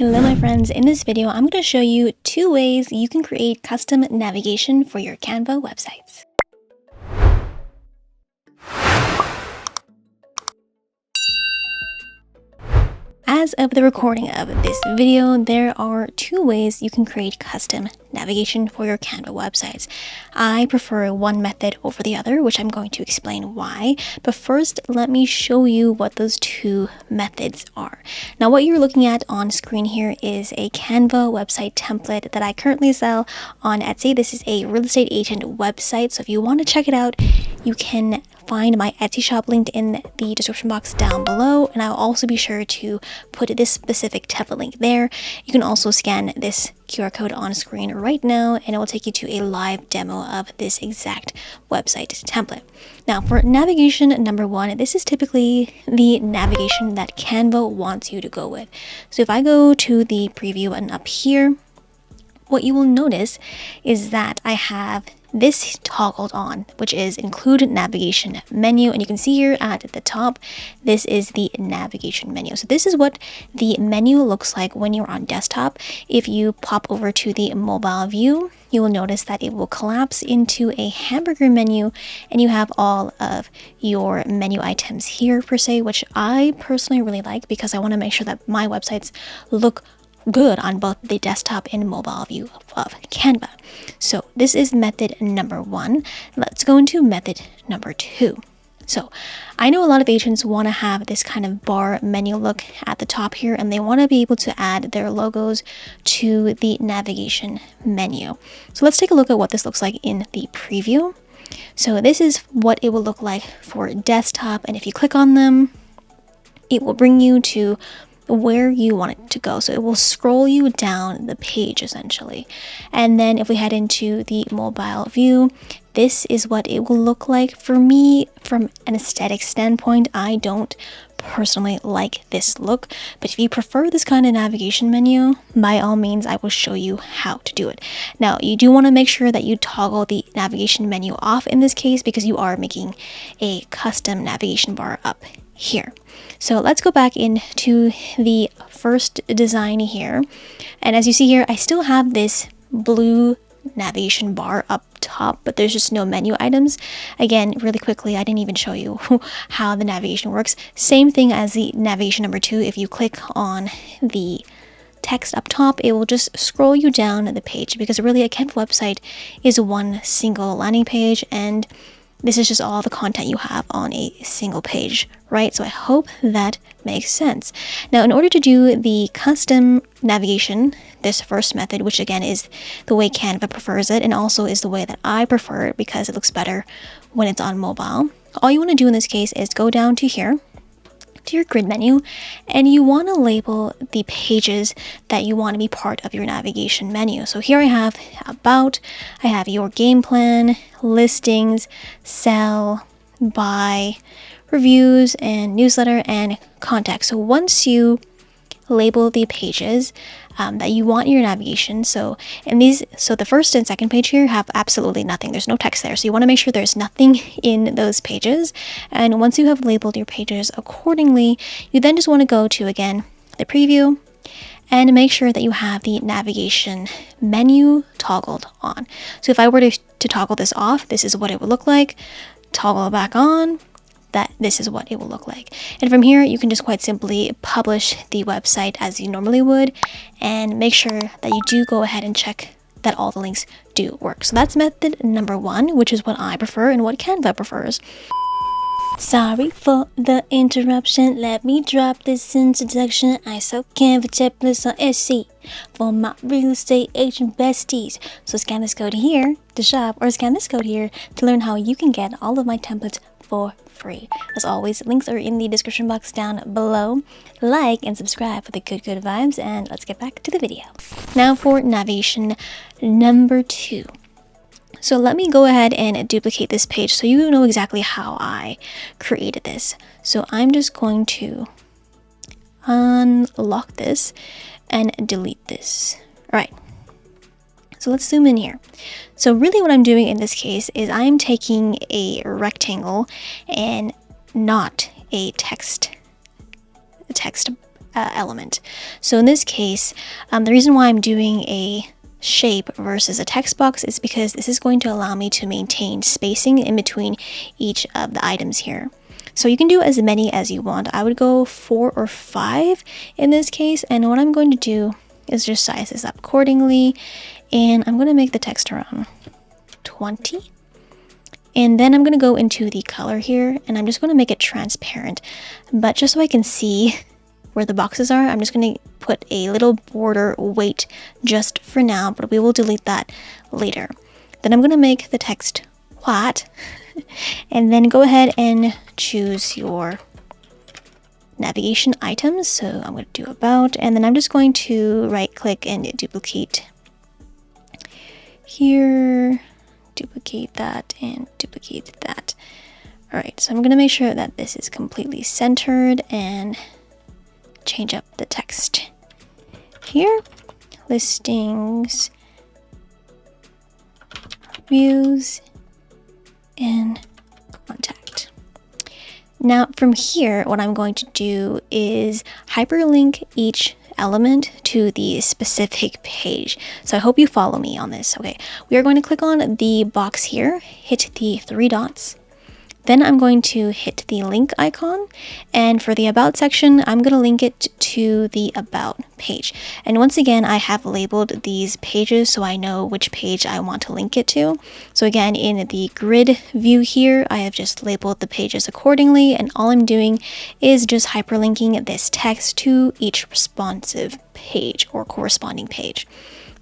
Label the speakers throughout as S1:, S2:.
S1: Hello my friends, in this video I'm going to show you 2 ways you can create custom navigation for your Canva websites. As of the recording of this video, there are 2 ways you can create custom navigation for your Canva websites. I prefer one method over the other, which I'm going to explain why. But first, let me show you what those 2 methods are. Now, what you're looking at on screen here is a Canva website template that I currently sell on Etsy. This is a real estate agent website, so if you want to check it out, you can find my Etsy shop linked in the description box down below, and I'll also be sure to put this specific template link there. You can also scan this QR code on screen right now and it will take you to a live demo of this exact website template. Now for navigation number 1, this is typically the navigation that Canva wants you to go with. So if I go to the preview button up here, what you will notice is that I have this toggled on, which is include navigation menu, and you can see here at the top, this is the navigation menu. So this is what the menu looks like when you're on desktop. If you pop over to the mobile view, you will notice that it will collapse into a hamburger menu, and you have all of your menu items here per se, which I personally really like because I want to make sure that my websites look good on both the desktop and mobile view of Canva. So this is method number 1. Let's go into method number 2. So I know a lot of agents want to have this kind of bar menu look at the top here, and they want to be able to add their logos to the navigation menu. So let's take a look at what this looks like in the preview. So this is what it will look like for desktop, and if you click on them, it will bring you to where you want it to go. So it will scroll you down the page essentially. And then if we head into the mobile view, this is what it will look like. For me, from an aesthetic standpoint, I don't personally like this look, but if you prefer this kind of navigation menu, by all means I will show you how to do it. Now you do want to make sure that you toggle the navigation menu off in this case because you are making a custom navigation bar up here. So let's go back into the first design here, and as you see here, I still have this blue navigation bar up top, but there's just no menu items. Again, really quickly, I didn't even show you how the navigation works. Same thing as the navigation number 2. If you click on the text up top, it will just scroll you down the page because really a Canva website is one single landing page, and this is just all the content you have on a single page, right? So I hope that makes sense. Now, in order to do the custom navigation, this first method, which again is the way Canva prefers it, and also is the way that I prefer it because it looks better when it's on mobile, all you want to do in this case is go down to here, to your grid menu, and you want to label the pages that you want to be part of your navigation menu. So here I have about, I have your game plan, listings, sell, buy, reviews, and newsletter, and contact. So once you label the pages that you want in your navigation, so the first and second page here have absolutely nothing. There's no text there, so you want to make sure there's nothing in those pages. And once you have labeled your pages accordingly, you then just want to go to, again, the preview and make sure that you have the navigation menu toggled on. So if I were to toggle this off, this is what it would look like. Toggle it back on, this is what it will look like. And from here, you can just quite simply publish the website as you normally would, and make sure that you do go ahead and check that all the links do work. So that's method number 1, which is what I prefer and what Canva prefers. Sorry for the interruption, let me drop this introduction. I sell Canva templates on Etsy for my real estate agent besties. So scan this code here to shop, or scan this code here to learn how you can get all of my templates for free. As always, links are in the description box down below. Like and subscribe for the good vibes, and let's get back to the video. Now for navigation number 2. So let me go ahead and duplicate this page so you know exactly how I created this. So I'm just going to unlock this and delete this. All right. So let's zoom in here. So really what I'm doing in this case is I'm taking a rectangle and not a text element. So in this case, the reason why I'm doing a shape versus a text box is because this is going to allow me to maintain spacing in between each of the items here. So you can do as many as you want. I would go 4 or 5 in this case, and what I'm going to do is just size this up accordingly, and I'm going to make the text around 20. And then I'm going to go into the color here, and I'm just going to make it transparent. But just so I can see where the boxes are, I'm just going to put a little border weight just for now, but we will delete that later. Then I'm going to make the text white, and then go ahead and choose your navigation items. So I'm going to do about, and then I'm just going to right click and duplicate here, duplicate that, and duplicate that. All right, so I'm going to make sure that this is completely centered and change up the text here. Listings, views, and contact. Now from here, what I'm going to do is hyperlink each element to the specific page. So I hope you follow me on this. Okay, we are going to click on the box here, hit the 3 dots. Then I'm going to hit the link icon, and for the about section, I'm going to link it to the about page. And once again, I have labeled these pages so I know which page I want to link it to. So again, in the grid view here, I have just labeled the pages accordingly, and all I'm doing is just hyperlinking this text to each responsive page or corresponding page.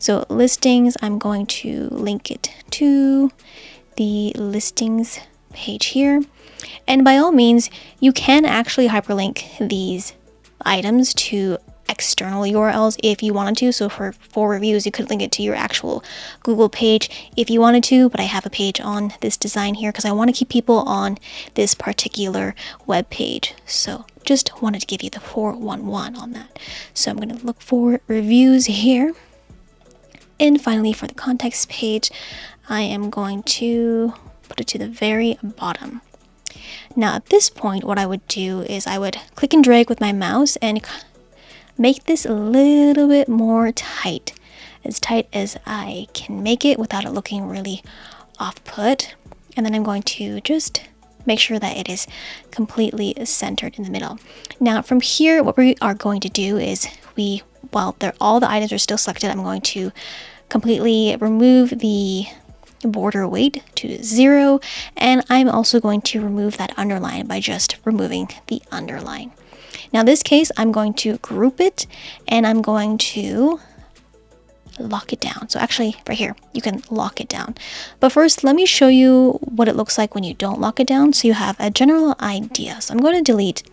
S1: So listings, I'm going to link it to the listings page here, and by all means you can actually hyperlink these items to external URLs if you wanted to. So for reviews, you could link it to your actual Google page if you wanted to, but I have a page on this design here because I want to keep people on this particular web page. So just wanted to give you the 411 on that. So I'm going to look for reviews here, and finally for the context page, I am going to put it to the very bottom. Now at this point, what I would do is I would click and drag with my mouse and make this a little bit more tight as I can make it without it looking really off-put. And then I'm going to just make sure that it is completely centered in the middle. Now from here, what we are going to do is while all the items are still selected, I'm going to completely remove the border weight to 0, and I'm also going to remove that underline by just removing the underline. Now in this case, I'm going to group it, and I'm going to lock it down. So actually right here, you can lock it down. But first, let me show you what it looks like when you don't lock it down, so you have a general idea. So I'm going to delete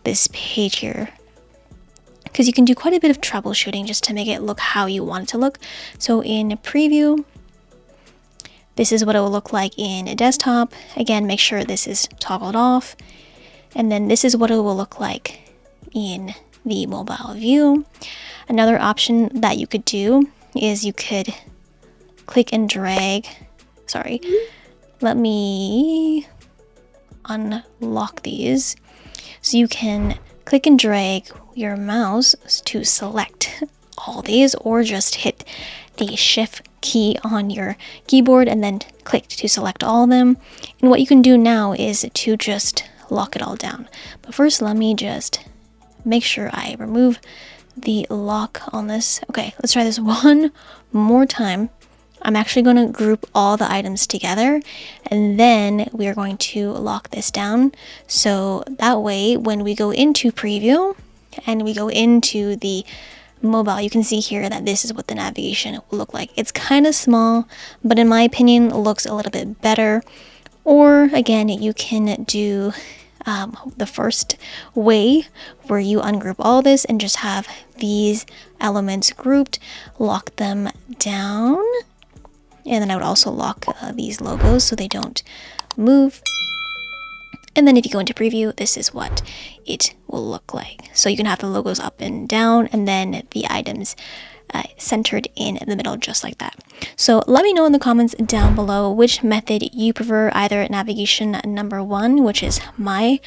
S1: this page here, because you can do quite a bit of troubleshooting just to make it look how you want it to look. So in preview, this is what it will look like in a desktop. Again, make sure this is toggled off. And then this is what it will look like in the mobile view. Another option that you could do is you could click and drag. Sorry, let me unlock these. So you can click and drag your mouse to select all these, or just hit the shift key on your keyboard and then click to select all of them. And what you can do now is to just lock it all down. But first, let me just make sure I remove the lock on this. Okay, let's try this one more time. I'm actually going to group all the items together, and then we are going to lock this down. So that way, when we go into preview and we go into the mobile, you can see here that this is what the navigation will look like. It's kind of small, but in my opinion, it looks a little bit better. Or again, you can do the first way where you ungroup all this and just have these elements grouped, lock them down, and then I would also lock these logos so they don't move. And then if you go into preview, this is what it will look like. So you can have the logos up and down, and then the items centered in the middle, just like that. So let me know in the comments down below which method you prefer, either navigation number 1, which is my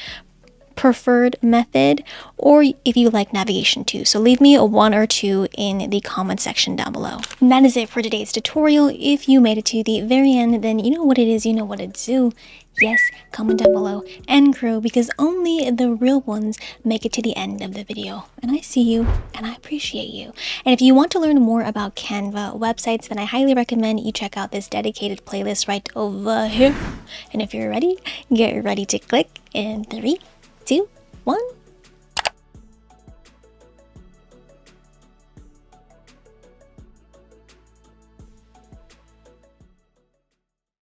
S1: preferred method, or if you like navigation too. So leave me a 1 or 2 in the comment section down below. And that is it for today's tutorial. If you made it to the very end, then you know what it is, you know what to do. Yes, comment down below and grow, because only the real ones make it to the end of the video. And I see you and I appreciate you. And if you want to learn more about Canva websites, then I highly recommend you check out this dedicated playlist right over here. And if you're ready, get ready to click in 3, 2, 1.